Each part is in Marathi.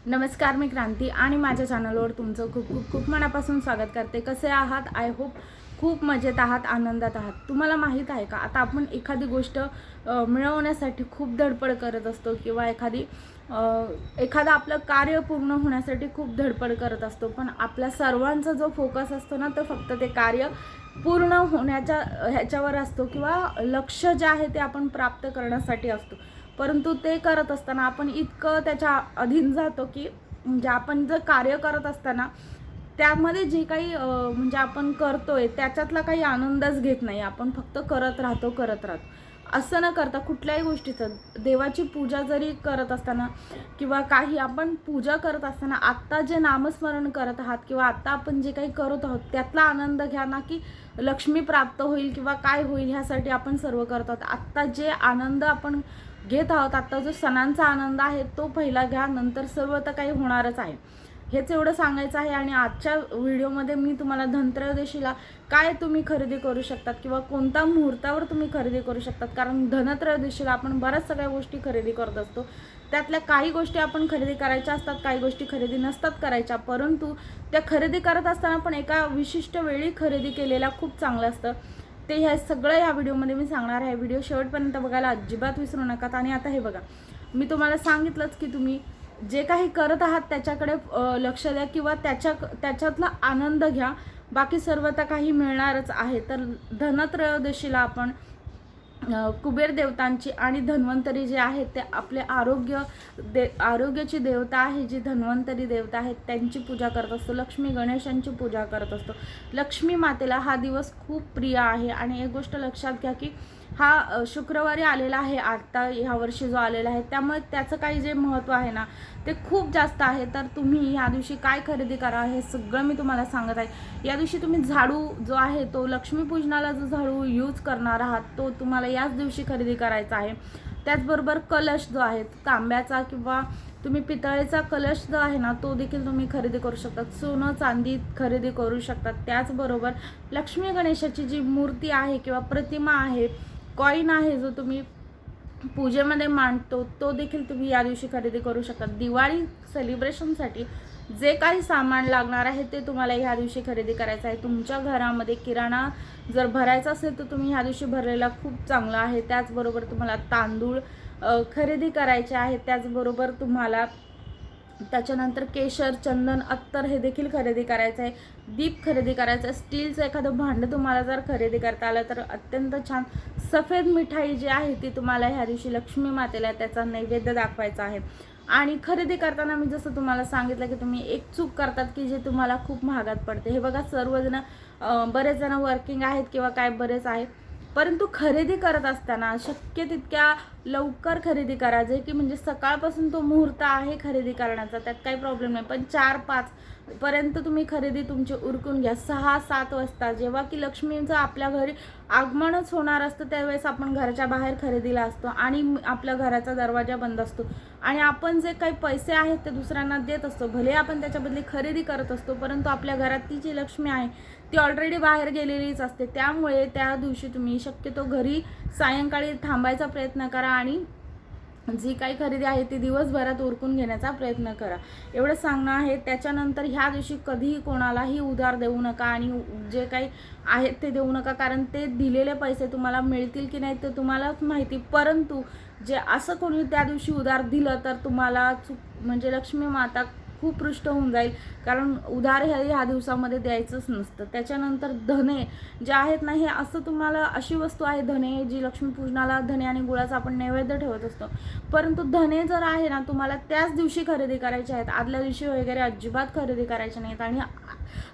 नमस्कार, मी क्रांती आणि माझ्या चॅनलवर तुमचं खूप खूप खूप मनापासून स्वागत करते। कसे आहात? आय होप खूप मजेत आहात, आनंदात आहात। तुम्हाला माहीत आहे का, आता आपण एखादी गोष्ट मिळवण्यासाठी खूप धडपड करत असतो किंवा एखादा आपलं कार्य पूर्ण होण्यासाठी खूप धडपड करत असतो, पण आपल्या सर्वांचा जो फोकस असतो ना, तो फक्त ते कार्य पूर्ण होण्याच्या ह्याच्यावर असतो किंवा लक्ष्य जे आहे ते आपण प्राप्त करण्यासाठी असतो। परंतु ते करत असताना आपण इतकं त्याच्या अधीन जातो की म्हणजे आपण जर कार्य करत असताना त्यामध्ये जे काही म्हणजे आपण करतोय त्याच्यातला काही आनंदच घेत नाही, आपण फक्त करत राहतो। असं न करता कुठल्याही गोष्टीचं, देवाची पूजा जरी करत असताना किंवा काही आपण पूजा करत असताना आत्ता जे नामस्मरण करत आहात किंवा आत्ता आपण जे काही करत आहोत त्यातला आनंद घ्या ना, की लक्ष्मी प्राप्त होईल किंवा काय होईल ह्यासाठी आपण सर्व करत आहोत। आत्ता जे आनंद आपण घेत आहोत, आत्ता जो सणांचा आनंद आहे तो पहिला घ्या, नंतर सर्व तर काही होणारच आहे। हेच एवढं सांगायचं आहे। आणि आजच्या व्हिडिओमध्ये मी तुम्हाला धनत्रयोदशीला काय तुम्ही खरेदी करू शकतात किंवा कोणत्या मुहूर्तावर तुम्ही खरेदी करू शकतात, कारण धनत्रयोदशीला आपण बऱ्याच सगळ्या गोष्टी खरेदी करत असतो। त्यातल्या काही गोष्टी आपण खरेदी करायच्या असतात, काही गोष्टी खरेदी नसतात करायच्या, परंतु त्या खरेदी करत असताना पण एका विशिष्ट वेळी खरेदी केलेला खूप चांगलं असतं। ते ह्या सगळं या व्हिडिओमध्ये मी सांगणार आहे। व्हिडिओ शेवटपर्यंत बघायला अजिबात विसरू नका। आणि आता हे बघा, मी तुम्हाला सांगितलंच की तुम्ही जे काही करत आहात त्याच्याकडे लक्ष द्या किंवा त्याच्यातला आनंद घ्या, बाकी सर्व तर काही मिळणारच आहे। तर धनत्रयोदशीला आपण कुबेर देवतांची आणि धन्वंतरी जे आहेत ते आपले आरोग्याची देवता आहे, जी धन्वंतरी देवता आहेत त्यांची पूजा करत असतो। लक्ष्मी गणेशांची पूजा करत असतो। लक्ष्मी मातेला हा दिवस खूप प्रिय आहे। आणि एक गोष्ट लक्षात घ्या की हा शुक्रवारी आलेला आहे, आता ह्या वर्षी जो आलेला आहे, त्यामुळे त्याचं काही जे महत्त्व आहे ना ते खूप जास्त आहे। तर तुम्ही या दिवशी काय खरेदी करा हे सगळं मी तुम्हाला सांगत आहे। या दिवशी तुम्ही झाडू जो आहे तो लक्ष्मीपूजनाला जो झाडू यूज करणार आहात तो तुम्हाला याच दिवशी खरेदी करायचा आहे। त्याचबरोबर कलश जो आहे तांब्याचा किंवा तुम्ही पितळेचा कलश जो आहे ना तो देखील तुम्ही खरेदी करू शकतात। सोनं चांदी खरेदी करू शकतात। त्याचबरोबर लक्ष्मी गणेशाची जी मूर्ती आहे किंवा प्रतिमा आहे, कॉईन आहे, जो तुम्ही पूजेमध्ये मांडतो तो देखील तुम्ही या दिवशी खरेदी करू शकता। दिवाळी सेलिब्रेशनसाठी जे काही सामान लागणार आहे ते तुम्हाला ह्या दिवशी खरेदी करायचं आहे। तुमच्या घरामध्ये किराणा जर भरायचा असेल तर तुम्ही ह्या दिवशी भरलेला खूप चांगला आहे। त्याचबरोबर तुम्हाला तांदूळ खरेदी करायचे आहे। त्याचबरोबर तुम्हाला त्याच्यानंतर केशर, चंदन, अत्तर हे देखील खरेदी करायचं आहे। दीप खरेदी करायचं आहे। स्टीलचं एखादं भांडं तुम्हाला जर खरेदी करता आलं तर अत्यंत छान। सफेद मिठाई जी आहे ती तुम्हाला ह्या दिवशी लक्ष्मी मातेला त्याचा नैवेद्य दाखवायचा आहे। आणि खरेदी करताना मी जसं तुम्हाला सांगितलं की तुम्ही एक चूक करतात की जे तुम्हाला खूप महागात पडते। हे बघा, सर्वजण बरेच जण वर्किंग आहेत किंवा काय बरेच आहे, परंतु खरेदी करत असताना शक्य तितक्या लवकर खरेदी करा, जे की म्हणजे सकाळपासून तो मुहूर्त आहे खरेदी करण्याचा, त्यात काही प्रॉब्लेम नाही, पण 4-5 पर्यंत तुम्ही खरेदी तुमची उरकून घ्या। 6-7 वाजता जेव्हा की लक्ष्मीचं आपल्या घरी आगमनच होणार असतं त्यावेळेस आपण घराच्या बाहेर खरेदीला असतो आणि आपल्या घराचा दरवाजा बंद असतो आणि आपण जे काही पैसे आहेत ते दुसऱ्यांना देत असतो। भले आपण त्याच्याबदली खरेदी करत असतो, परंतु आपल्या घरात ती जी लक्ष्मी आहे ती ऑलरेडी बाहेर गेलेलीच असते। त्यामुळे त्या दिवशी तुम्ही शक्यतो घरी सायंकाळी थांबायचा प्रयत्न करा आणि जी काही खरेदी आहे ती दिवसभरात उरकून घेण्याचा प्रयत्न करा, एवढं सांगणं आहे। त्याच्यानंतर ह्या दिवशी कधीही कोणालाही उधार देऊ नका आणि जे काही आहे ते देऊ नका, कारण ते दिलेले पैसे तुम्हाला मिळतील की नाही ते तुम्हालाच माहिती। परंतु जे असं कोणी त्या दिवशी उधार दिलं तर तुम्हाला म्हणजे लक्ष्मी माता खूप रुष्ट होऊन जाईल, कारण उधार ह्या दिवसामध्ये द्यायचंच नसतं। त्याच्यानंतर धने जे आहेत ना, हे असं तुम्हाला अशी वस्तू आहे धने, जी लक्ष्मीपूजनाला धने आणि गुळाचा आपण नैवेद्य ठेवत असतो, परंतु धने जर आहे ना तुम्हाला त्याच दिवशी खरेदी करायचे आहेत, आदल्या दिवशी वगैरे अजिबात खरेदी करायचे नाहीत। आणि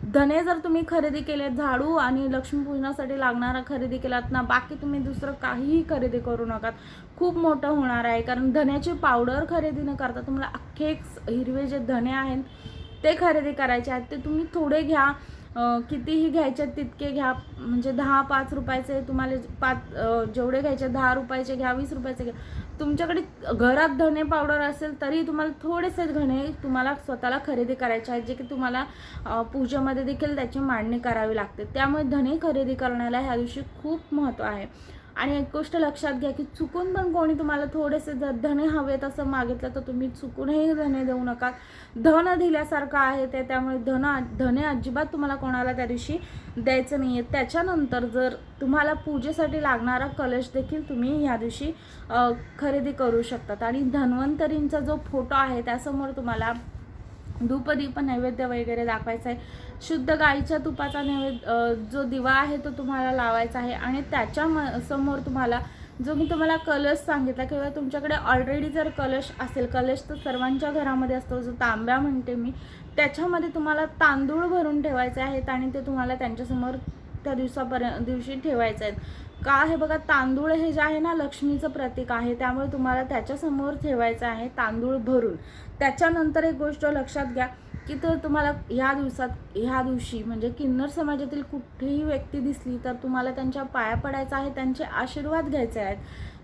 धने जर तुम्ही खरेदी केले, झाडू आणि लक्ष्मीपूजनासाठी लागणारा खरेदी केलात ना, बाकी तुम्ही दुसरं काहीही खरेदी करू नका, खूप मोठं होणार आहे। कारण धण्याची पावडर खरेदी न करता तुम्हाला अख्खे हिरवे जे धने आहेत ते खरेदी करायचे आहेत। ते तुम्ही थोडे घ्या, कितीही घ्यायचे तितके घ्या, म्हणजे 10-5 रुपयाचे तुम्हाला जेवढे घ्यायचे 10 रुपयाचे घ्या, 20 रुपयाचे घ्या। तुमच्याकडे घरात धने पावडर असेल तरी तुम्हाला थोडेसे धने तुम्हाला स्वतःला खरेदी करायचे आहेत, जे की तुम्हाला पूजेमध्ये देखील त्याची मांडणी करावी लागते। त्यामुळे धने खरेदी करण्याला ह्या दिवशी खूप महत्त्व आहे। आणि एक गोष्ट लक्षात घ्या की चुकून पण कोणी तुम्हाला थोडेसे धने हवेत असं मागितलं तर तुम्ही चुकूनही धने देऊ नका. धन दिल्यासारखं आहे ते, त्यामुळे धने अजिबात तुम्हाला कोणाला त्या दिवशी द्यायचं नाही आहे. त्याच्यानंतर जर तुम्हाला पूजेसाठी लागणारा कलश देखील तुम्ही ह्या दिवशी खरेदी करू शकतात. आणि धन्वंतरींचा जो फोटो आहे त्यासमोर तुम्हाला धूपदीप नैवेद्य वगैरे दाखवायचा आहे. शुद्ध गाईच्या तुपाचा नैवेद्य जो दिवा आहे तो तुम्हाला लावायचा आहे. आणि त्याच्या समोर तुम्हाला जो मी तुम्हाला कलश सांगितला किंवा तुमच्याकडे ऑलरेडी जर कलश असेल, कलश तर सर्वांच्या घरामध्ये असतो, जो तांब्या म्हणते मी, त्याच्यामध्ये तुम्हाला तांदूळ भरून ठेवायचे आहेत आणि ते तुम्हाला त्यांच्यासमोर त्या दिवशी ठेवायचे आहेत. का आहे बघा, तांदूळ हे जे आहे ना लक्ष्मीचं प्रतीक आहे, त्यामुळे तुम्हाला त्याच्यासमोर ठेवायचं आहे तांदूळ भरून. त्याच्यानंतर एक गोष्ट लक्षात घ्या की तर तुम्हाला ह्या दिवशी म्हणजे किन्नर समाजातील कुठेही व्यक्ती दिसली तर तुम्हाला त्यांच्या पाया पडायचं आहे, त्यांचे आशीर्वाद घ्यायचे आहेत.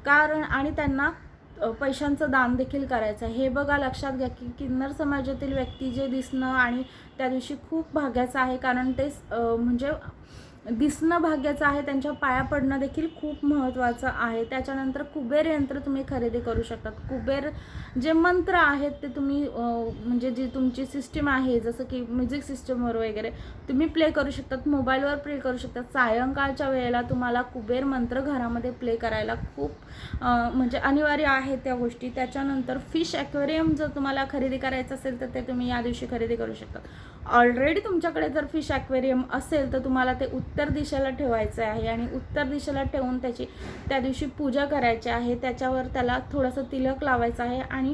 कारण आणि त्यांना पैशांचं दान देखील करायचं आहे. हे बघा लक्षात घ्या की किन्नर समाजातील व्यक्ती जे दिसणं आणि त्या दिवशी खूप भाग्याचं आहे, कारण ते म्हणजे दिसणं भाग्याचं आहे, त्यांच्या पाया पडणं देखील खूप महत्त्वाचं आहे. त्याच्यानंतर कुबेर यंत्र तुम्ही खरेदी करू शकतात. कुबेर जे मंत्र आहेत ते तुम्ही म्हणजे जी तुमची सिस्टीम आहे जसं की म्युझिक सिस्टमवर वगैरे तुम्ही प्ले करू शकतात, मोबाईलवर प्ले करू शकतात. सायंकाळच्या वेळेला तुम्हाला कुबेर मंत्र घरामध्ये प्ले करायला खूप म्हणजे अनिवार्य आहे त्या गोष्टी. त्याच्यानंतर फिश ॲक्वेरियम जर तुम्हाला खरेदी करायचं असेल तर ते तुम्ही या दिवशी खरेदी करू शकतात. ऑलरेडी तुमच्याकडे जर फिश ॲक्वेरियम असेल तर तुम्हाला ते उत्तर दिशेला ठेवायचं आहे आणि उत्तर दिशेला ठेवून त्याची त्या दिवशी पूजा करायची आहे. त्याच्यावर त्याला थोडंसं तिलक लावायचं आहे आणि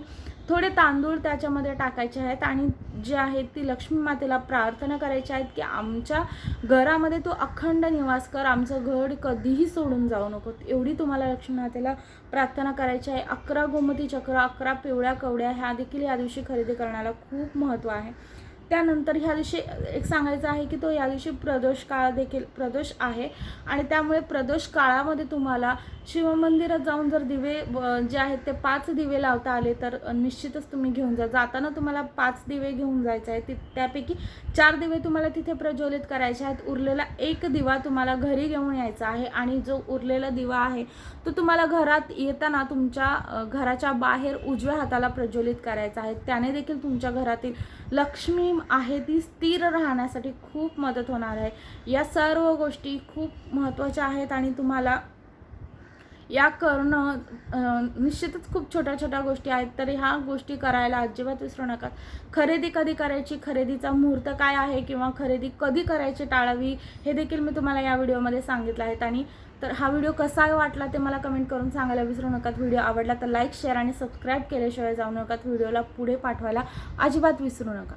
थोडे तांदूळ त्याच्यामध्ये टाकायचे आहेत आणि जे आहेत ती लक्ष्मी मातेला प्रार्थना करायची आहेत की आमच्या घरामध्ये तू अखंड निवास कर, आमचं घर कधीही सोडून जाऊ नको. एवढी तुम्हाला लक्ष्मी मातेला प्रार्थना करायची आहे. 11 गोमती चक्र, 11 पिवळ्या कवड्या ह्या देखील या दिवशी खरेदी करण्याला खूप महत्त्व आहे. त्यानंतर ह्या दिवशी एक सांगायचं आहे की तो या दिवशी प्रदोष आहे आणि त्यामुळे प्रदोष काळामध्ये तुम्हाला शिवमंदिरात जाऊन जर दिवे जे आहेत ते 5 दिवे लावता आले तर निश्चितच तुम्ही घेऊन जाताना तुम्हाला 5 दिवे घेऊन जायचे आहेत. त्यापैकी 4 दिवे तुम्हाला तिथे प्रज्वलित करायचे आहेत. उरलेला एक दिवा तुम्हाला घरी घेऊन यायचा आहे आणि जो उरलेला दिवा आहे तो तुम्हाला घरात येताना तुमच्या घराच्या बाहेर उजव्या हाताला प्रज्वलित करायचा आहे. त्याने देखील तुमच्या घरातील लक्ष्मी आहे ती स्थिर राहण्यासाठी खूप मदत होणार आहे. या सर्व गोष्टी खूप महत्त्वाच्या आहेत आणि तुम्हाला या करणं निश्चितच खूप छोट्या छोट्या गोष्टी आहेत, तर ह्या गोष्टी करायला अजिबात विसरू नका. खरेदी कधी करायची, खरेदीचा मुहूर्त काय आहे किंवा खरेदी कधी करायची टाळावी हे देखील मी तुम्हाला या व्हिडिओमध्ये सांगितलं आहे. आणि तर हा व्हिडिओ कसा वाटला ते मला कमेंट करून सांगायला विसरू नका. व्हिडिओ आवडला तर लाईक, शेअर आणि सबस्क्राईब केल्याशिवाय जाऊ नका. व्हिडिओला पुढे पाठवायला अजिबात विसरू नका.